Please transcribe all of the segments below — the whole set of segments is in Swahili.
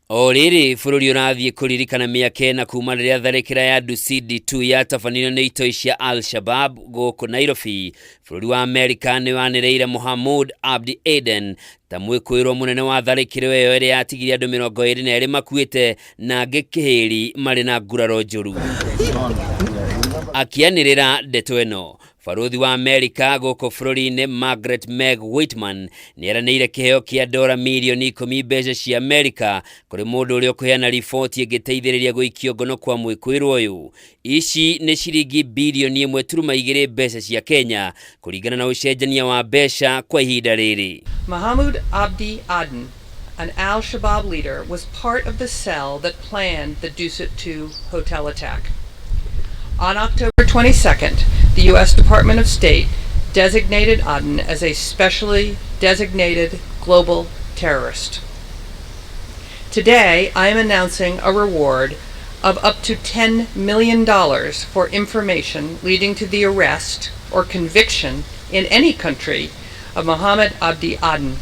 Oriri fururi urathie kuririkana miaka ena kuma riria tharikira ya Ducidi 2 yatafaniro ni itoi cia Al-Shabab guku Nairobi. Fururi wa Amerika ni wanireire Mohammed Abdi Aden ta mwikuirwo munene wa tharikiro iyo iria yatigirie andu 22 makuite na ngikiheri mari na nguraro njuru. Akianirira ndeto eno, Faruthi wa Amerika guku bururi-ini Margaret Meg Whitman ni eranĩire kiheo kia $10 milioni 10 mbeca cia Amerika kuri mundu uria ukuheana riboti ingiteithĩrĩria guikio ngono kwa mwikuirwo uyu. Ici ni ciringi bilioni 1.2 mbeca cia Kenya kuringana na ucenjania wa mbeca kwa ihinda riri. Mohammed Abdi Aden, an Al-Shabaab leader, was part of the cell that planned the Dusit 2 hotel attack. On October 22nd, the U.S. Department of State designated Aden as a specially designated global terrorist. Today, I am announcing a reward of up to $10 million for information leading to the arrest or conviction in any country of Mohammed Abdi Aden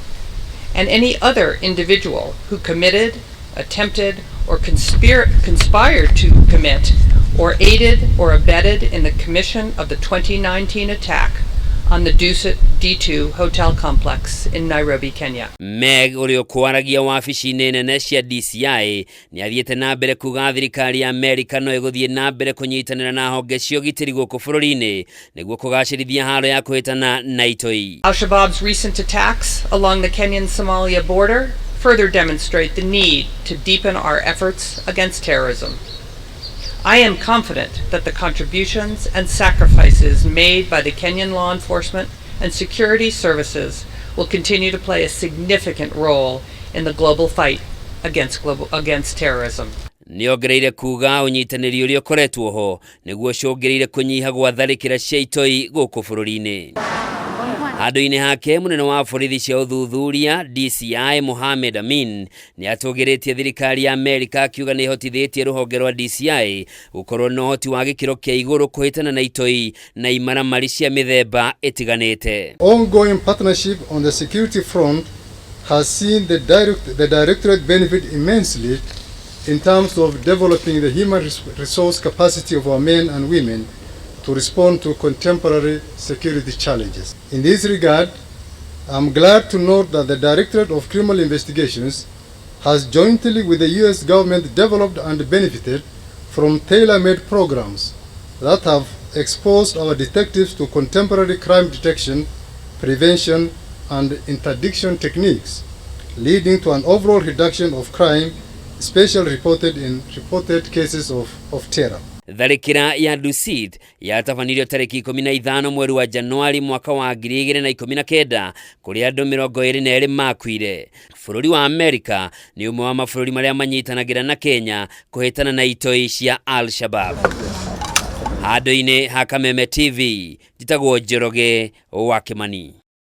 and any other individual who committed, attempted, or conspired to commit or aided or abetted in the commission of the 2019 attack on the Dusit D2 hotel complex in Nairobi, Kenya. Meg urio kwaragia wabici-ini nene cia DCI ni athiete na mbere kuga thirikari ya Amerika no iguthie na mbere kunyitanira na honge cia ugitiri guku bururi-ini niguo kugacirithia haro ya kuhitana na itoi. Al-Shabaab's recent attacks along the Kenyan-Somalia border further demonstrate the need to deepen our efforts against terrorism. I am confident that the contributions and sacrifices made by the Kenyan law enforcement and security services will continue to play a significant role in the global fight against terrorism. Niongereire kuga unyitaniri uria ukoretwo ho niguo ciongereire kunyiha gwa tharikira cia itoi guku bururi-ini. Handu-ini hake munene wa borithi cia uthuthuria DCI Mohamed Amin ni atũgĩrĩtie thirikari ya Amerika akiuga ni ihotithĩtie ruhonge rwa DCI gukorwo na uhoti wa gĩkĩro kĩa igũrũ kuhĩtana na itoi na imaramari cia mĩthemba ĩtiganĩte. Ongoing partnership on the security front has seen the directorate benefit immensely in terms of developing the human resource capacity of our men and women to respond to contemporary security challenges. In this regard, I'm glad to note that the Directorate of Criminal Investigations has jointly with the US government developed and benefited from tailor-made programs that have exposed our detectives to contemporary crime detection, prevention, and interdiction techniques, leading to an overall reduction of crime, especially reported cases of terror. Tharikira ya Dusit yatafanirio tariki 15 mweri wa Januari mwaka wa 2019 kuri andu 22 makuire. Bururi wa Amerika ni umwe wa mabũrũri maria manyitanagira na Kenya kuhitana na itoi cia Al-Shabab. Handu-ini ha Kameme TV, njitagwo Njoroge wa Kimani.